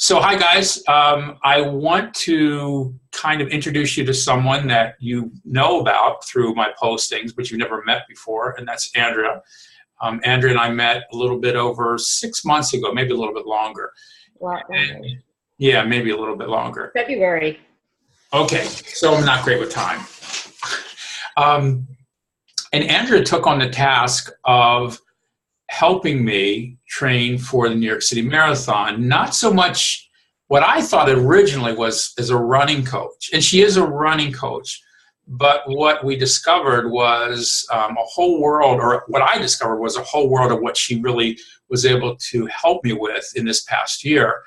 So, hi guys. I want to kind of introduce you to someone that you know about through my postings, but you've never met before, and that's Andrea. Andrea and I met a little bit over 6 months ago, maybe a little bit longer. Lot longer. Yeah, maybe a little bit longer. February. Okay, so I'm not great with time. And Andrea took on the task of helping me train for the New York City Marathon, not so much what I thought originally was as a running coach, and she is a running coach, but what we discovered was a whole world, or what I discovered was a whole world of what she really was able to help me with in this past year.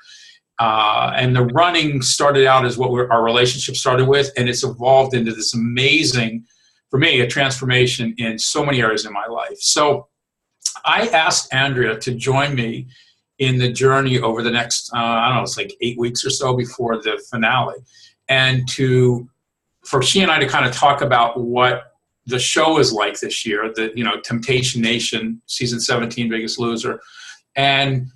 And the running started out as what our relationship started with, and it's evolved into this amazing, for me, a transformation in so many areas in my life. So I asked Andrea to join me in the journey over the next, I don't know, it's like 8 weeks or so before the finale, and for she and I to kind of talk about what the show is like this year, Temptation Nation, season 17, Biggest Loser. And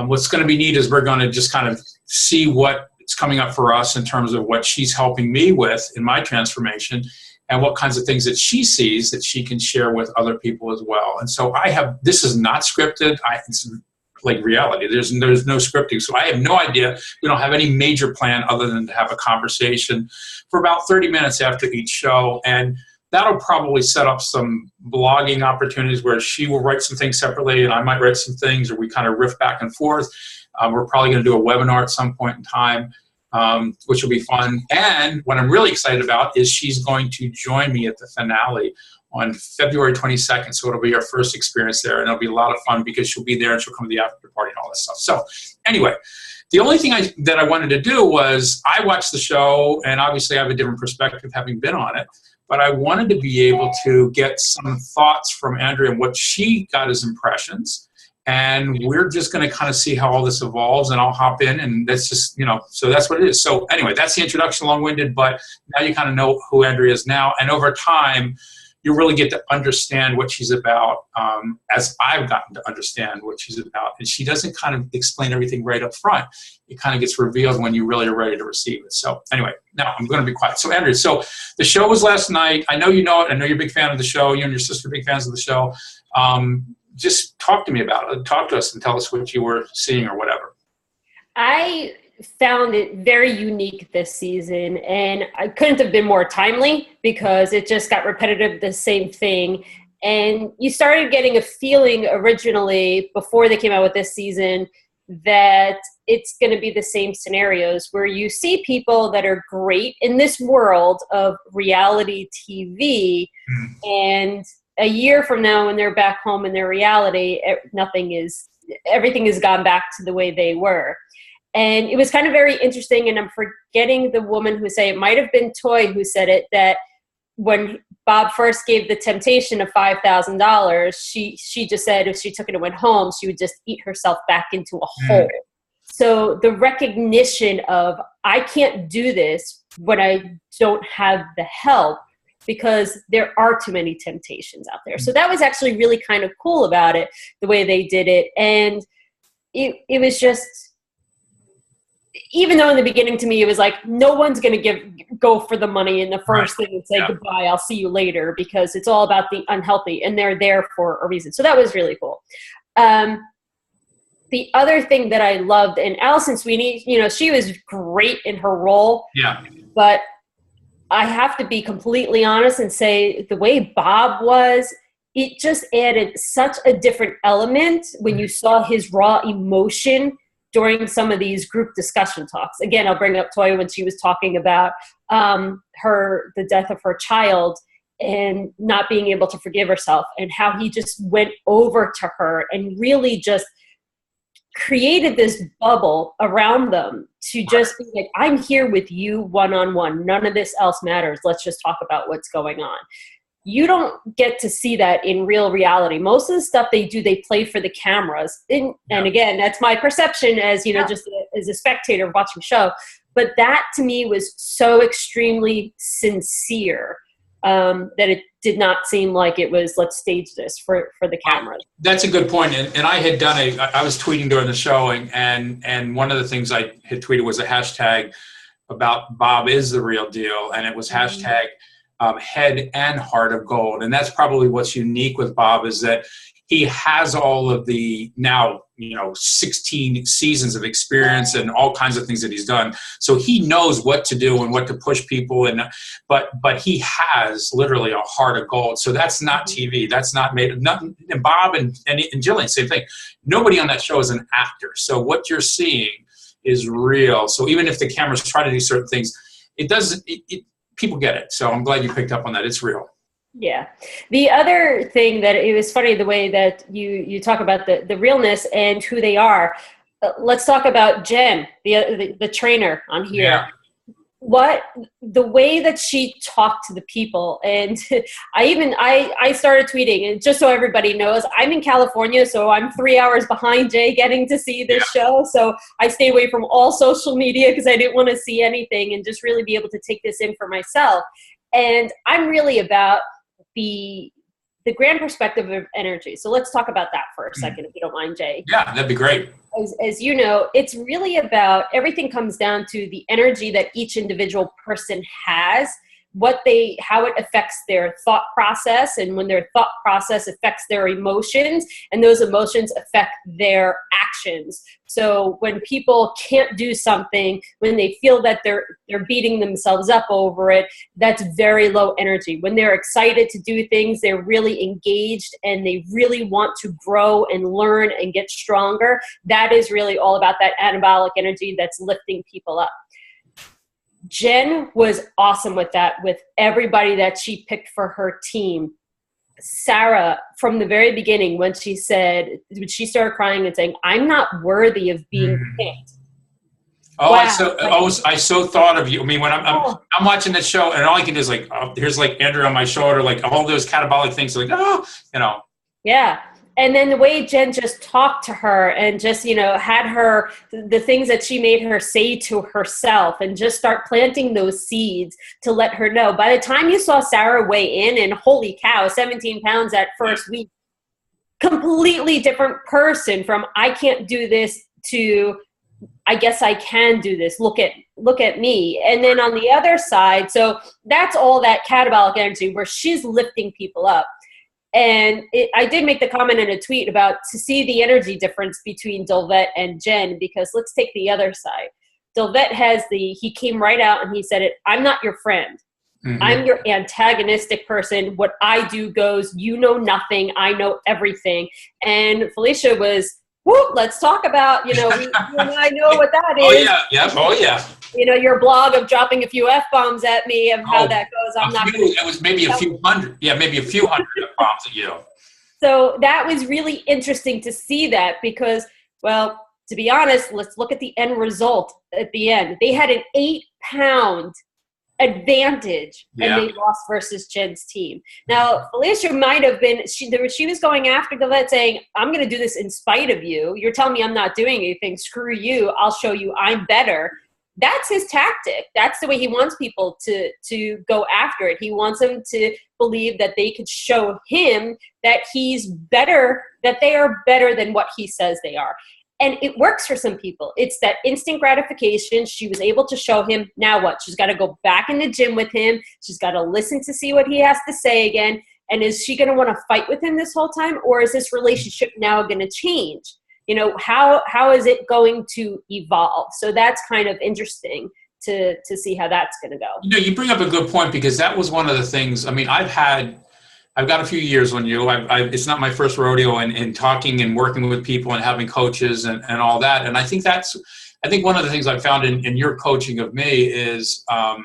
what's going to be neat is we're going to just kind of see what's coming up for us in terms of what she's helping me with in my transformation, and what kinds of things that she sees that she can share with other people as well. And so this is not scripted. It's like reality. There's no scripting. So I have no idea. We don't have any major plan other than to have a conversation for about 30 minutes after each show. And that'll probably set up some blogging opportunities where she will write some things separately and I might write some things, or we kind of riff back and forth. We're probably going to do a webinar at some point in time, which will be fun. And what I'm really excited about is she's going to join me at the finale on February 22nd. So it'll be our first experience there, and it'll be a lot of fun because she'll be there and she'll come to the after party and all that stuff. So anyway, the only thing that I wanted to do was I watched the show, and obviously I have a different perspective having been on it, but I wanted to be able to get some thoughts from Andrea and what she got as impressions. And we're just going to kind of see how all this evolves, and I'll hop in, and that's just, so that's what it is. So anyway, that's the introduction, long-winded, but now you kind of know who Andrea is now. And over time, you really get to understand what she's about, as I've gotten to understand what she's about. And she doesn't kind of explain everything right up front. It kind of gets revealed when you really are ready to receive it. So anyway, now I'm going to be quiet. So Andrea, so the show was last night. I know you know it. I know you're a big fan of the show. You and your sister are big fans of the show. Just talk to me about it. Talk to us and tell us what you were seeing or whatever. I found it very unique this season, and I couldn't have been more timely because it just got repetitive, the same thing. And you started getting a feeling originally before they came out with this season that it's going to be the same scenarios where you see people that are great in this world of reality TV, and a year from now when they're back home in their reality, everything has gone back to the way they were. And it was kind of very interesting, and I'm forgetting the woman who said, it might have been Toy who said it, that when Bob first gave the temptation of $5,000, she just said if she took it and went home, she would just eat herself back into a hole. So the recognition of, I can't do this when I don't have the help, because there are too many temptations out there. So that was actually really kind of cool about it, the way they did it. And it was just, even though in the beginning to me it was like, no one's going to go for the money in the first thing and say goodbye, I'll see you later, because it's all about the unhealthy, and they're there for a reason. So that was really cool. The other thing that I loved, and Alison Sweeney, she was great in her role. Yeah. But I have to be completely honest and say the way Bob was, it just added such a different element when you saw his raw emotion during some of these group discussion talks. Again, I'll bring up Toya when she was talking about the death of her child and not being able to forgive herself, and how he just went over to her and really just created this bubble around them to just be like, I'm here with you one-on-one. None of this else matters. Let's just talk about what's going on. You don't get to see that in real reality. Most of the stuff they do, they play for the cameras. And again, that's my perception as, just as a spectator watching the show. But that to me was so extremely sincere that it did not seem like it was, let's stage this for the cameras. That's a good point. And I had done I was tweeting during the show, and one of the things I had tweeted was a hashtag about Bob is the real deal. And it was hashtag head and heart of gold. And that's probably what's unique with Bob, is that he has all of the now, 16 seasons of experience and all kinds of things that he's done. So he knows what to do and what to push people. But he has literally a heart of gold. So that's not TV. That's not made. Nothing. And Bob and Jillian, same thing. Nobody on that show is an actor. So what you're seeing is real. So even if the cameras try to do certain things, it doesn't. People get it. So I'm glad you picked up on that. It's real. Yeah. The other thing that it was funny, the way that you talk about the realness and who they are. Let's talk about Jen, the trainer on here. Yeah. The way that she talked to the people, and I started tweeting, and just so everybody knows, I'm in California, so I'm 3 hours behind Jay getting to see this show. So I stay away from all social media because I didn't want to see anything and just really be able to take this in for myself. And I'm really about the grand perspective of energy. So let's talk about that for a second, if you don't mind, Jay. Yeah, that'd be great. As you know, it's really about, everything comes down to the energy that each individual person has, how it affects their thought process, and when their thought process affects their emotions, and those emotions affect their actions. So when people can't do something, when they feel that they're beating themselves up over it, that's very low energy. When they're excited to do things, they're really engaged and they really want to grow and learn and get stronger. That is really all about that anabolic energy that's lifting people up. Jen was awesome with that, with everybody that she picked for her team. Sarah, from the very beginning, when she started crying and saying, "I'm not worthy of being picked." Oh, wow. I so thought of you. I mean, when I'm watching this show, and all I can do is here's Andrea on my shoulder, all those catabolic things, Yeah. And then the way Jen just talked to her and just, had her, the things that she made her say to herself, and just start planting those seeds to let her know. By the time you saw Sarah weigh in, and holy cow, 17 pounds that first week, completely different person from I can't do this to I guess I can do this. Look at me. And then on the other side, so that's all that catabolic energy where she's lifting people up. And I did make the comment in a tweet about to see the energy difference between Dolvet and Jen, because let's take the other side. Dolvet he came right out and he said it, "I'm not your friend. Mm-hmm. I'm your antagonistic person. What I do goes, you know nothing. I know everything." And Felicia was, let's talk about, you and I know what that is. Oh, yeah. Yep. Oh, yeah. Your blog of dropping a few F-bombs at me of how that goes. It was maybe a few hundred. Yeah, maybe a few hundred F-bombs at you. So that was really interesting to see that because, well, to be honest, let's look at the end result at the end. They had an 8-pound advantage and they lost versus Jen's team. Now, Felicia might have been, she was going after Gillette saying, "I'm going to do this in spite of you. You're telling me I'm not doing anything. Screw you. I'll show you I'm better." That's his tactic. That's the way he wants people to go after it. He wants them to believe that they could show him that he's better, that they are better than what he says they are. And it works for some people. It's that instant gratification. She was able to show him. Now what? She's got to go back in the gym with him. She's got to listen to see what he has to say again. And is she going to want to fight with him this whole time? Or is this relationship now going to change? How is it going to evolve? So that's kind of interesting to see how that's going to go. You bring up a good point, because that was one of the things. I mean, I've got a few years on you. It's not my first rodeo in talking and working with people and having coaches and all that. And I think one of the things I found in your coaching of me is, and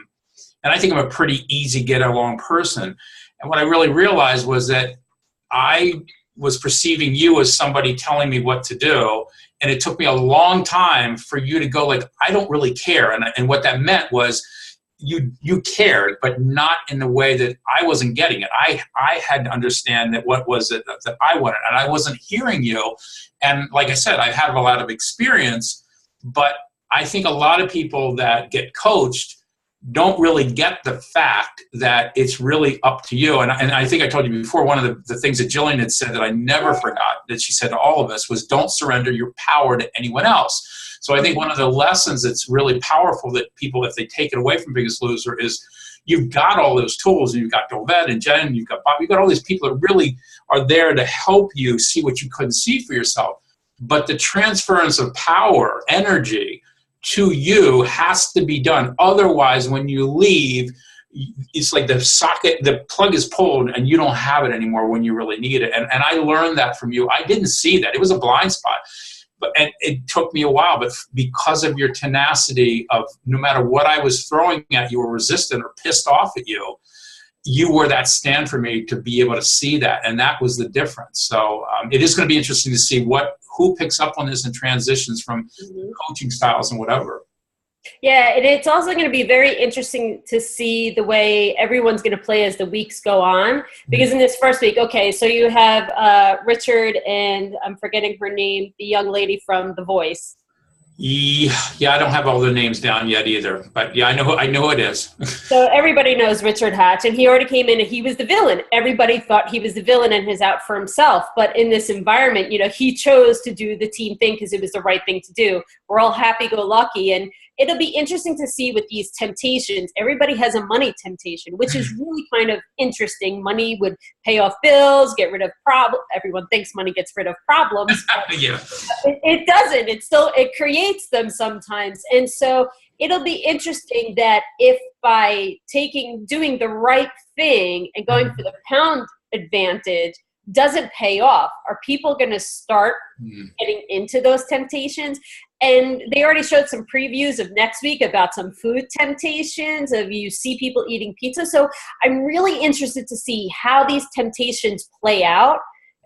I think I'm a pretty easy get along person. And what I really realized was that I was perceiving you as somebody telling me what to do. And it took me a long time for you to go I don't really care. And what that meant was, you cared, but not in the way that I wasn't getting it. I had to understand that what was it that I wanted, and I wasn't hearing you. And like I said, I have a lot of experience, but I think a lot of people that get coached don't really get the fact that it's really up to you. And I think I told you before, one of the things that Jillian had said that I never forgot, that she said to all of us, was don't surrender your power to anyone else. So I think one of the lessons that's really powerful that people, if they take it away from Biggest Loser, is you've got all those tools. You've got Dovette and Jen, you've got Bob, you've got all these people that really are there to help you see what you couldn't see for yourself. But the transference of power, energy, to you has to be done. Otherwise, when you leave, it's like the plug is pulled and you don't have it anymore when you really need it. And I learned that from you. I didn't see that. It was a blind spot. And it took me a while, but because of your tenacity of no matter what I was throwing at you or resistant or pissed off at you, you were that stand for me to be able to see that. And that was the difference. So it is going to be interesting to see who picks up on this and transitions from coaching styles and whatever. Yeah, and it's also going to be very interesting to see the way everyone's going to play as the weeks go on. Because in this first week, okay, so you have Richard and I'm forgetting her name, the young lady from The Voice. Yeah, I don't have all the names down yet either, but yeah, I know who it is. So everybody knows Richard Hatch, and he already came in and he was the villain. Everybody thought he was the villain and was out for himself. But in this environment, he chose to do the team thing because it was the right thing to do. We're all happy-go-lucky, and it'll be interesting to see with these temptations. Everybody has a money temptation, which is really kind of interesting. Money would pay off bills, get rid of problems. Everyone thinks money gets rid of problems. Yeah. It doesn't. It creates them sometimes. And so it'll be interesting that if by doing the right thing and going for the pound advantage doesn't pay off, are people going to start getting into those temptations? And they already showed some previews of next week about some food temptations of you see people eating pizza. So I'm really interested to see how these temptations play out,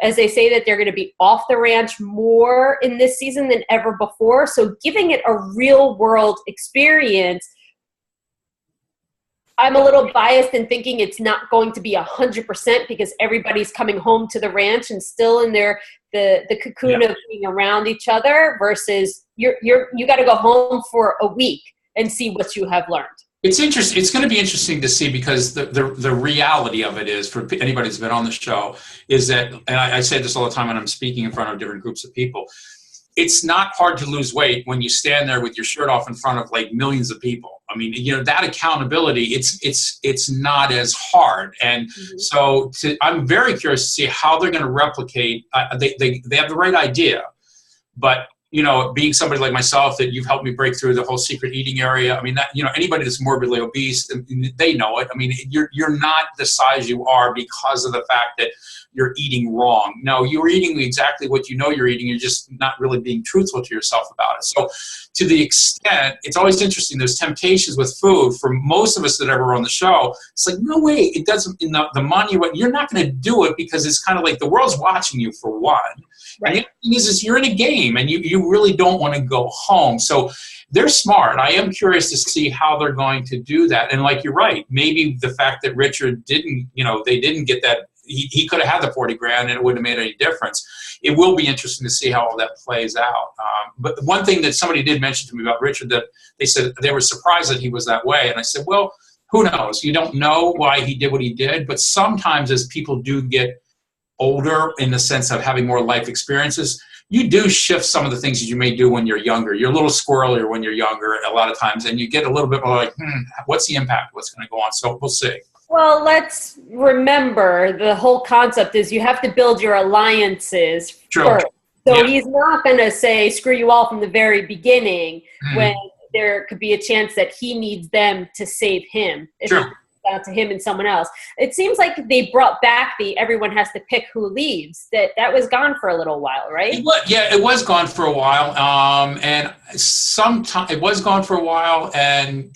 as they say that they're going to be off the ranch more in this season than ever before. So giving it a real world experience. I'm a little biased in thinking it's not going to be 100% because everybody's coming home to the ranch and still in the cocoon of being around each other versus you got to go home for a week and see what you have learned. It's interesting. It's going to be interesting to see because the reality of it is, for anybody who's been on the show, is that, and I say this all the time when I'm speaking in front of different groups of people, it's not hard to lose weight when you stand there with your shirt off in front of like millions of people. I mean, that accountability, it's not as hard. And so I'm very curious to see how they're going to replicate. They have the right idea, but being somebody like myself that you've helped me break through the whole secret eating area. I mean, that, anybody that's morbidly obese, they know it. I mean, you're not the size you are because of the fact that you're eating wrong. No, you're eating exactly what you're eating. You're just not really being truthful to yourself about it. So to the extent, it's always interesting, those temptations with food for most of us that ever on the show, it's like, no way, it doesn't, the money, you're not going to do it because it's kind of like the world's watching you for one. Right. And the other thing is you're in a game and you really don't want to go home. So they're smart. I am curious to see how they're going to do that. And like you're right, maybe the fact that Richard didn't, they didn't get that, he could have had the 40 grand and it wouldn't have made any difference. It will be interesting to see how all that plays out. But one thing that somebody did mention to me about Richard, that they said they were surprised that he was that way. And I said, well, who knows? You don't know why he did what he did. But sometimes as people do get older in the sense of having more life experiences, you do shift some of the things that you may do when you're younger. You're a little squirrelier when you're younger a lot of times, and you get a little bit more like, what's the impact? What's going to go on? So we'll see. Well, let's remember the whole concept is you have to build your alliances first. So he's not going to say, screw you all from the very beginning when there could be a chance that he needs them to save him. Sure. Down to him and someone else. It seems like they brought back the everyone has to pick who leaves. That was gone for a little while, right? It was gone for a while. And it was gone for a while, and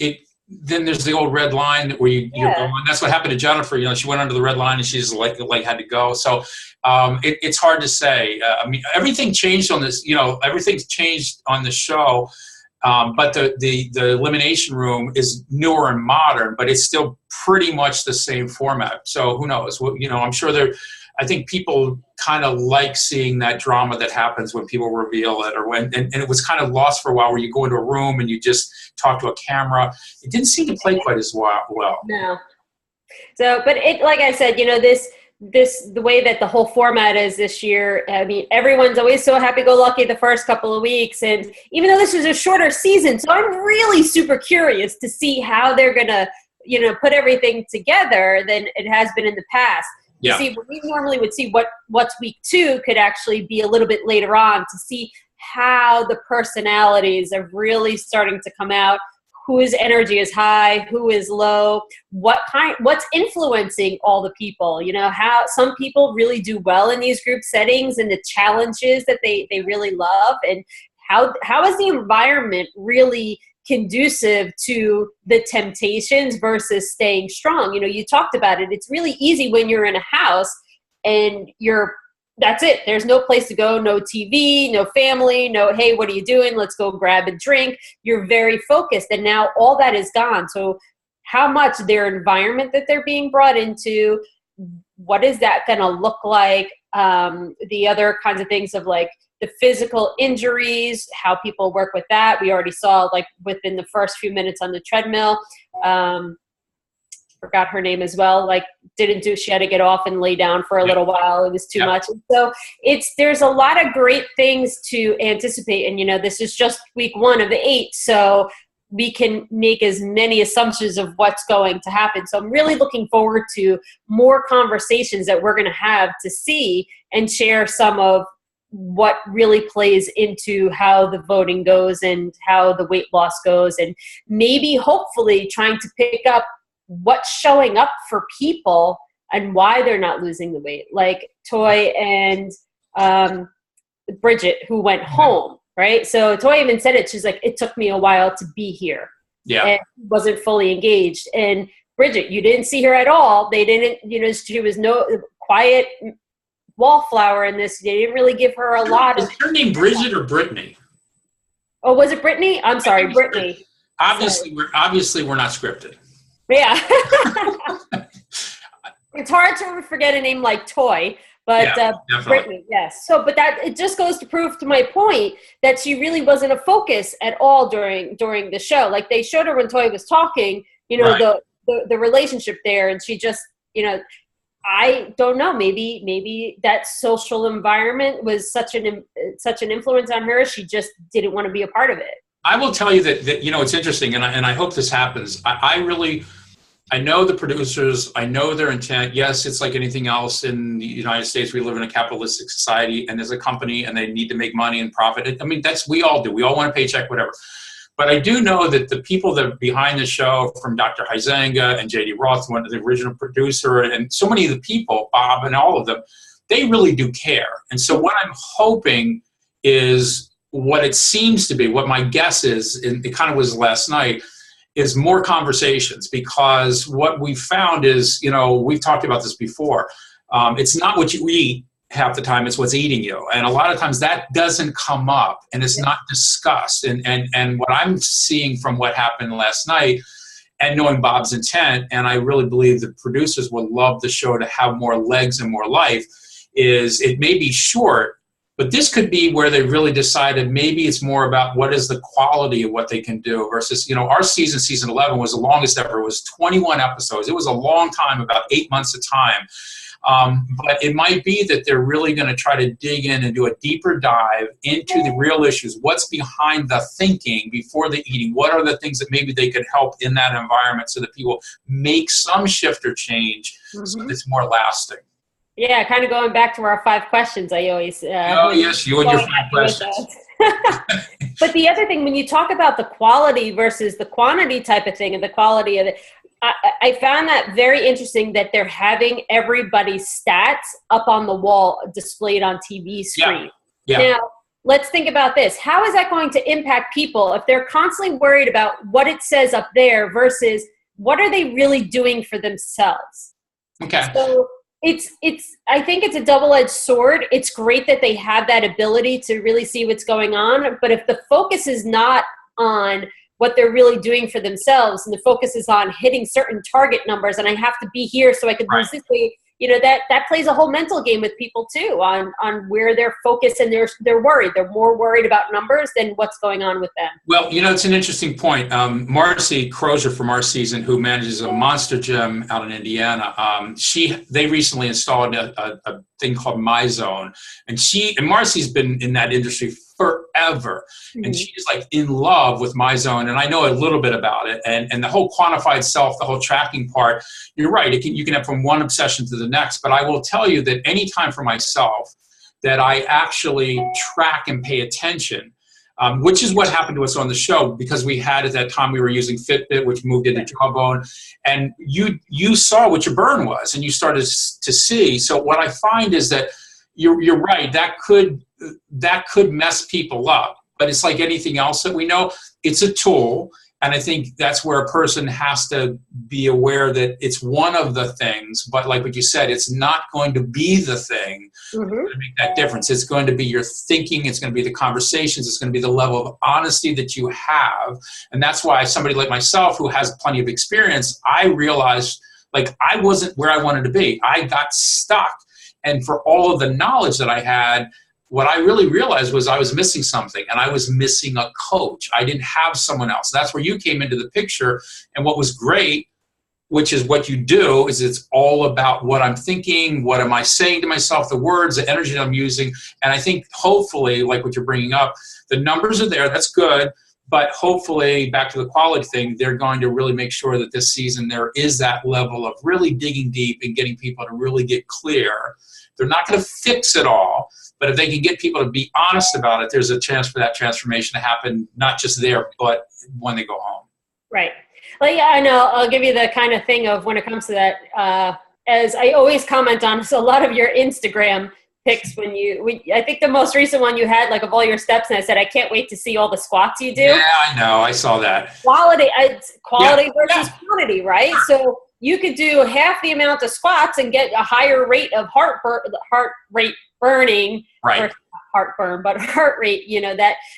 then there's the old red line where you're going. That's what happened to Jennifer. She went under the red line and she just like had to go. So it's hard to say. I mean, everything changed on this. Everything's changed on the show. But the elimination room is newer and modern, but it's still pretty much the same format. So who knows? I'm sure I think people kind of like seeing that drama that happens when people reveal it, or and it was kind of lost for a while, where you go into a room and you just talk to a camera. It didn't seem to play quite as well. No. So, but it, like I said, the way that the whole format is this year, I mean, everyone's always so happy-go-lucky the first couple of weeks. And even though this is a shorter season, so I'm really super curious to see how they're going to, put everything together than it has been in the past. Yeah. See, we normally would see what's week 2 could actually be a little bit later on, to see how the personalities are really starting to come out, whose energy is high, who is low, what's influencing all the people, how some people really do well in these group settings and the challenges that they really love, and how is the environment really conducive to the temptations versus staying strong. You talked about it. It's really easy when you're in a house and that's it. There's no place to go, no TV, no family, no, hey, what are you doing? Let's go grab a drink. You're very focused. And now all that is gone. So how much their environment that they're being brought into, what is that going to look like? The other kinds of things of like the physical injuries, how people work with that. We already saw like within the first few minutes on the treadmill, forgot her name as well, like she had to get off and lay down for a little while. It was too much. And so there's a lot of great things to anticipate. And, this is just week 1 of the 8. So we can make as many assumptions of what's going to happen. So I'm really looking forward to more conversations that we're going to have to see and share some of what really plays into how the voting goes and how the weight loss goes, and maybe hopefully trying to pick up what's showing up for people and why they're not losing the weight. Like Toy and Bridget, who went home, right? So Toy even said it. She's like, it took me a while to be here. Yeah. And wasn't fully engaged. And Bridget, you didn't see her at all. They didn't, she was no quiet wallflower in this. They didn't really give her a lot. Is her name Bridget or Brittany? Oh, was it Brittany? I'm sorry, Brittany. Obviously, we're not scripted. Yeah. It's hard to forget a name like Toy, but Brittany, yes. So, but that it just goes to prove to my point that she really wasn't a focus at all during the show. Like they showed her when Toy was talking, the relationship there, and she just, I don't know. Maybe that social environment was such an influence on her. She just didn't want to be a part of it. I will tell you that it's interesting, and I hope this happens. I know the producers. I know their intent. Yes, it's like anything else in the United States. We live in a capitalistic society, and there's a company, and they need to make money and profit. I mean, we all do. We all want a paycheck, whatever. But I do know that the people that are behind the show, from Dr. Huizenga and J.D. Roth, one of the original producer, and so many of the people, Bob and all of them, they really do care. And so what I'm hoping is what it seems to be, what my guess is, and it kind of was last night, is more conversations. Because what we found is, we've talked about this before, it's not what you eat half the time, it's what's eating you. And a lot of times that doesn't come up and it's not discussed. And what I'm seeing from what happened last night, and knowing Bob's intent, and I really believe the producers would love the show to have more legs and more life, is it may be short, but this could be where they really decided maybe it's more about what is the quality of what they can do versus, our season 11 was the longest ever. It was 21 episodes. It was a long time, about 8 months of time. But it might be that they're really going to try to dig in and do a deeper dive into the real issues. What's behind the thinking before the eating? What are the things that maybe they could help in that environment so that people make some shift or change so that it's more lasting? Yeah, kind of going back to our 5 questions. I always yes, you and your 5 questions. But the other thing, when you talk about the quality versus the quantity type of thing, and the quality of it, I found that very interesting that they're having everybody's stats up on the wall displayed on TV screen. Yeah. Now, let's think about this. How is that going to impact people if they're constantly worried about what it says up there versus what are they really doing for themselves? Okay. So I think it's a double-edged sword. It's great that they have that ability to really see what's going on, but if the focus is not on what they're really doing for themselves, and the focus is on hitting certain target numbers, and I have to be here so I can lose this weight, that plays a whole mental game with people too on where they're focused and they're worried. They're more worried about numbers than what's going on with them. Well, it's an interesting point. Marcy Crozier from our season, who manages a monster gym out in Indiana, they recently installed a thing called My Zone, and Marcy's been in that industry forever, and she's like in love with My Zone, and I know a little bit about it, and the whole quantified self, the whole tracking part. You're right. You can have from one obsession to the next, but I will tell you that any time for myself that I actually track and pay attention. Which is what happened to us on the show, because we had at that time we were using Fitbit, which moved into Jawbone, and you saw what your burn was, and you started to see. So what I find is that you're right, that could mess people up, but it's like anything else that we know. It's a tool, and I think that's where a person has to be aware that it's one of the things, but like what you said, it's not going to be the thing that's going to make that difference. It's going to be your thinking, it's going to be the conversations, it's going to be the level of honesty that you have. And that's why somebody like myself, who has plenty of experience, I realized like I wasn't where I wanted to be. I got stuck. And for all of the knowledge that I had, what I really realized was I was missing something, and I was missing a coach. I didn't have someone else. That's where you came into the picture. And what was great, which is what you do, is it's all about what I'm thinking, what am I saying to myself, the words, the energy that I'm using. And I think hopefully, like what you're bringing up, the numbers are there. That's good. But hopefully, back to the quality thing, they're going to really make sure that this season there is that level of really digging deep and getting people to really get clear. They're not going to fix it all, but if they can get people to be honest about it, there's a chance for that transformation to happen, not just there, but when they go home. Right. Well, yeah, I know. I'll give you the kind of thing of when it comes to that, as I always comment on, so a lot of your Instagram pics I think the most recent one you had, like of all your steps, and I said, I can't wait to see all the squats you do. Yeah, I know. I saw that. Quality versus quantity, right? So you could do half the amount of squats and get a higher rate of heart rate burning, right? Heartburn, but heart rate,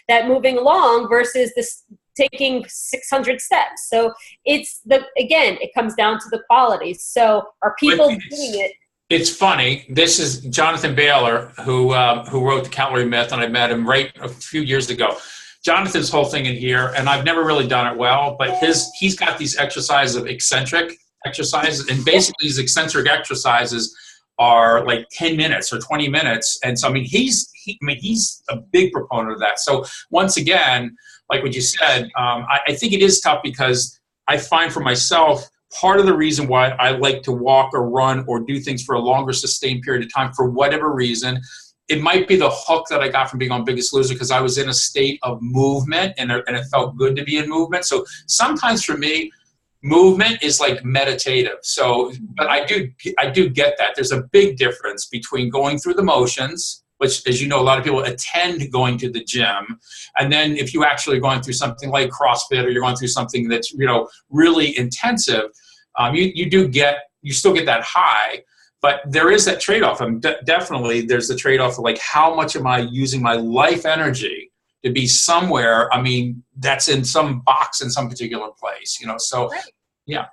that moving along versus this taking 600 steps. So it comes down to the quality. So are people doing it? It's funny. This is Jonathan Baylor, who wrote The Calorie Myth, and I met him right a few years ago. Jonathan's whole thing in here, and I've never really done it well, but he's got these exercises of eccentric exercises, and basically these eccentric exercises are like 10 minutes or 20 minutes. And so, he's a big proponent of that. So once again, like what you said, I think it is tough because I find for myself, part of the reason why I like to walk or run or do things for a longer sustained period of time, for whatever reason, it might be the hook that I got from being on Biggest Loser, because I was in a state of movement and it felt good to be in movement. So sometimes for me, movement is like meditative. So, but I do get that. There's a big difference between going through the motions, which, as you know, a lot of people attend going to the gym. And then if you actually are going through something like CrossFit, or you're going through something that's, really intensive, you still get that high. But there is that trade-off. Definitely there's the trade-off of like, how much am I using my life energy to be somewhere, that's in some box in some particular place, so right. Yeah.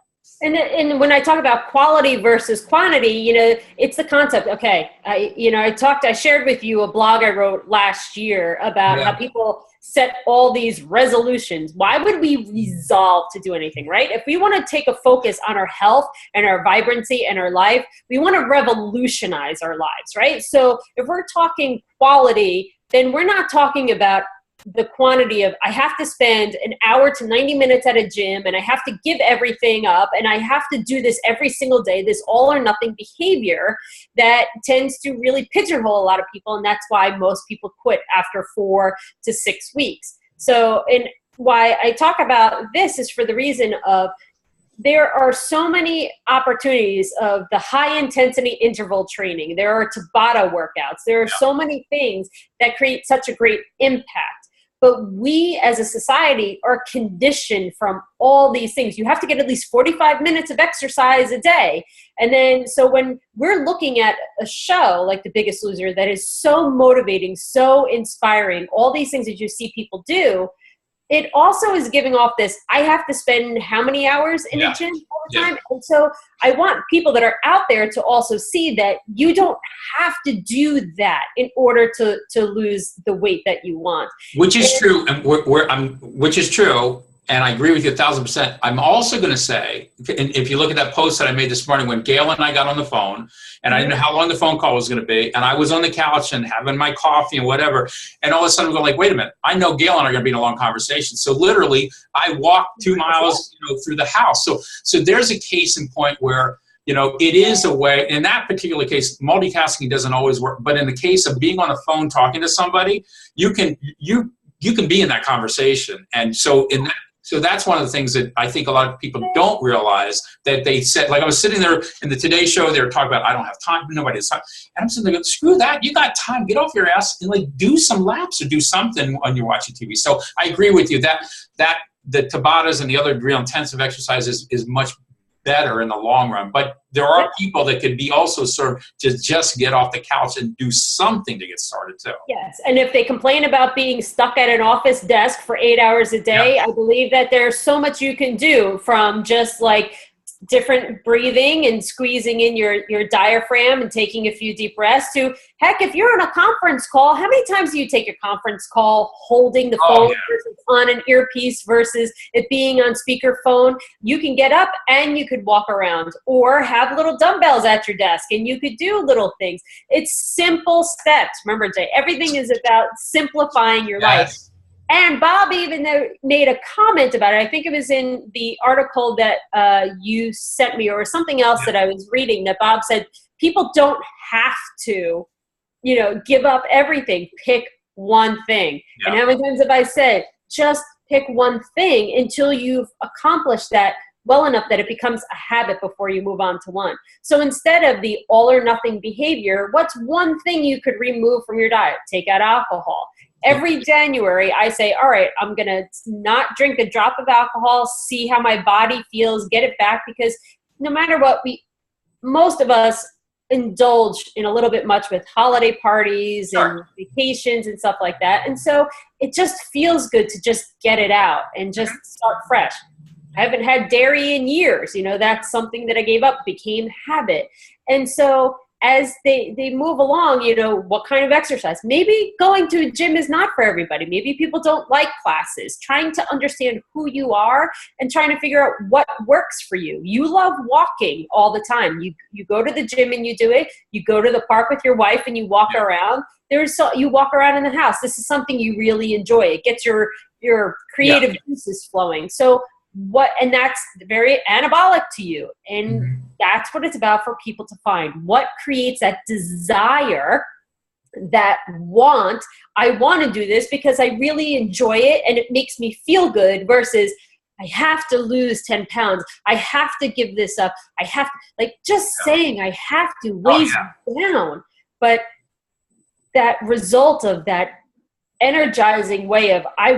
And when I talk about quality versus quantity, it's the concept. Okay. I shared with you a blog I wrote last year about how people set all these resolutions. Why would we resolve to do anything, right? If we want to take a focus on our health and our vibrancy and our life, we want to revolutionize our lives, right? So if we're talking quality, then we're not talking about the quantity of, I have to spend an hour to 90 minutes at a gym, and I have to give everything up, and I have to do this every single day, this all or nothing behavior that tends to really pigeonhole a lot of people. And that's why most people quit after 4 to 6 weeks. So, and why I talk about this is for the reason of, there are so many opportunities of the high intensity interval training. There are Tabata workouts. There are so many things that create such a great impact. But we as a society are conditioned from all these things. You have to get at least 45 minutes of exercise a day. And then, so when we're looking at a show like The Biggest Loser that is so motivating, so inspiring, all these things that you see people do, it also is giving off this, I have to spend how many hours in a gym all the time? And so I want people that are out there to also see that you don't have to do that in order to lose the weight that you want. Which is true, and which is true, and I agree with you 1,000%. I'm also going to say, and if you look at that post that I made this morning when Gail and I got on the phone, and I didn't know how long the phone call was going to be, and I was on the couch and having my coffee and whatever, and all of a sudden I'm going like, wait a minute, I know Gail and I are going to be in a long conversation. So literally, I walked 2 miles, through the house. So there's a case in point where, it is a way. In that particular case, multitasking doesn't always work, but in the case of being on the phone talking to somebody, you can be in that conversation, and so that's one of the things that I think a lot of people don't realize, that they said, like I was sitting there in the Today Show, they were talking about, I don't have time, nobody has time. And I'm sitting there going, screw that, you got time, get off your ass and do some laps or do something when you're watching TV. So I agree with you that the Tabatas and the other real intensive exercises is much better in the long run. But there are people that could be also served to just get off the couch and do something to get started too. Yes, and if they complain about being stuck at an office desk for 8 hours a day, I believe that there's so much you can do, from just different breathing and squeezing in your diaphragm and taking a few deep breaths, to heck, if you're on a conference call, how many times do you take a conference call holding the phone versus on an earpiece versus it being on speakerphone? You can get up and you could walk around, or have little dumbbells at your desk and you could do little things. It's simple steps. Remember, Jay, everything is about simplifying your life. And Bob even made a comment about it. I think it was in the article that you sent me, or something else that I was reading, that Bob said people don't have to, give up everything. Pick one thing. And how many times have I said, just pick one thing until you've accomplished that well enough that it becomes a habit before you move on to one. So instead of the all or nothing behavior, what's one thing you could remove from your diet? Take out alcohol. Every January, I say, all right, I'm going to not drink a drop of alcohol, see how my body feels, get it back, because no matter what, most of us indulge in a little bit much with holiday parties and vacations and stuff like that. And so it just feels good to just get it out and just start fresh. I haven't had dairy in years. That's something that I gave up, became habit. And so as they move along, what kind of exercise? Maybe going to a gym is not for everybody. Maybe people don't like classes. Trying to understand who you are and trying to figure out what works for you. You love walking all the time. You go to the gym and you do it. You go to the park with your wife and you walk around. You walk around in the house. This is something you really enjoy. It gets your creative juices flowing. So and that's very anabolic to you. And that's what it's about for people to find. What creates that desire, that I want to do this because I really enjoy it and it makes me feel good, versus I have to lose 10 pounds. I have to give this up. I have to, saying I have to weighs me down. But that result of that energizing way of I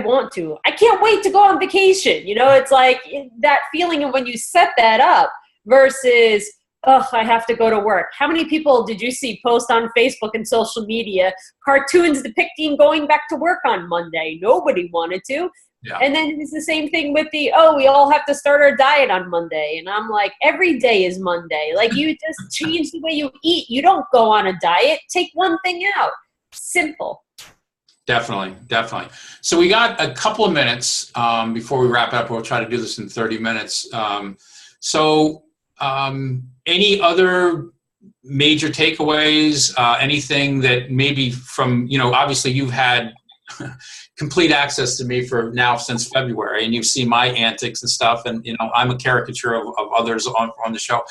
can't wait to go on vacation. It's like that feeling of when you set that up versus, I have to go to work. How many people did you see post on Facebook and social media cartoons depicting going back to work on Monday? Nobody wanted to. Yeah. And then it's the same thing with we all have to start our diet on Monday. And I'm like, every day is Monday. You just change the way you eat. You don't go on a diet. Take one thing out. Simple. Definitely. So we got a couple of minutes before we wrap up. We'll try to do this in 30 minutes. Any other major takeaways? Anything that maybe from, obviously you've had complete access to me for now since February, and you've seen my antics and stuff, and I'm a caricature of others on the show.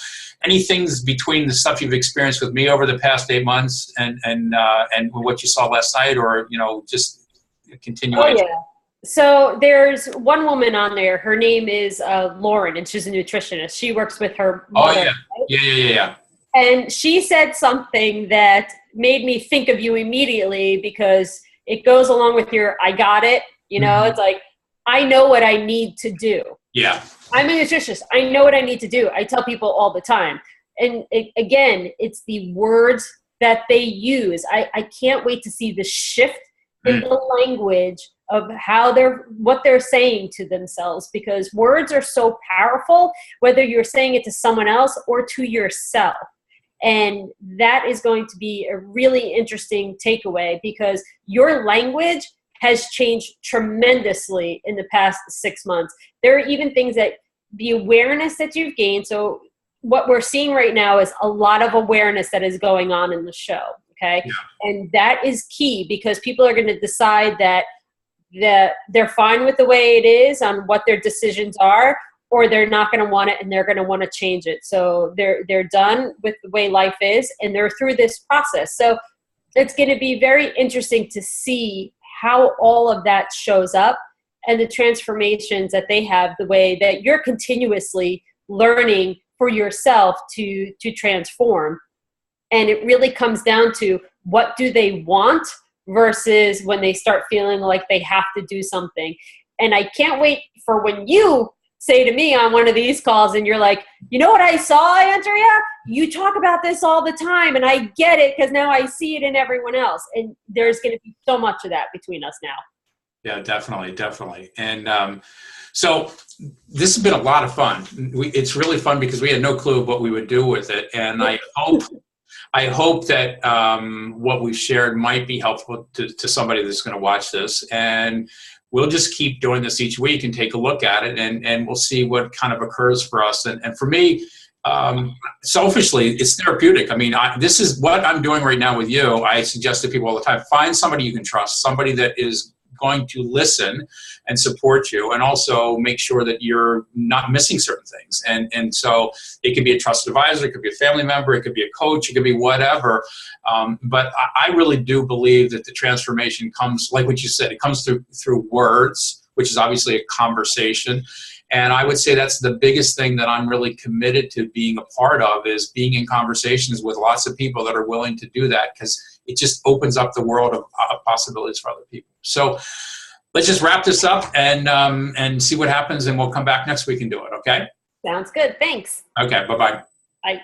Any things between the stuff you've experienced with me over the past 8 months and what you saw last night, or just continuation? Oh yeah. So there's one woman on there. Her name is Lauren, and she's a nutritionist. She works with her mother. Oh yeah, yeah. And she said something that made me think of you immediately, because it goes along with your I got it. It's like, I know what I need to do. Yeah. I'm a nutritionist. I know what I need to do. I tell people all the time. And again, it's the words that they use. I can't wait to see the shift in the language of what they're saying to themselves, because words are so powerful, whether you're saying it to someone else or to yourself. And that is going to be a really interesting takeaway, because your language has changed tremendously in the past 6 months. There are even things that the awareness that you've gained. So what we're seeing right now is a lot of awareness that is going on in the show. Okay. Yeah. And that is key, because people are going to decide that they're fine with the way it is on what their decisions are, or they're not going to want it and they're going to want to change it. So they're done with the way life is, and they're through this process. So it's going to be very interesting to see how all of that shows up and the transformations that they have, the way that you're continuously learning for yourself to transform. And it really comes down to, what do they want versus when they start feeling like they have to do something. And I can't wait for when you say to me on one of these calls and you're like, you know what I saw, Andrea? You talk about this all the time, and I get it because now I see it in everyone else. And there's going to be so much of that between us now. Yeah, definitely. And so this has been a lot of fun. It's really fun because we had no clue of what we would do with it. And I hope that what we've shared might be helpful to somebody that's going to watch this. And we'll just keep doing this each week and take a look at it, and we'll see what kind of occurs for us. And for me, selfishly, it's therapeutic. I mean, this is what I'm doing right now with you. I suggest to people all the time, find somebody you can trust, somebody that is going to listen and support you, and also make sure that you're not missing certain things. And so it could be a trusted advisor, it could be a family member, it could be a coach, it could be whatever. But I really do believe that the transformation comes, like what you said, it comes through words, which is obviously a conversation. And I would say that's the biggest thing that I'm really committed to being a part of, is being in conversations with lots of people that are willing to do that, because it just opens up the world of possibilities for other people. So let's just wrap this up and see what happens, and we'll come back next week and do it, okay? Sounds good. Thanks. Okay, bye-bye. Bye.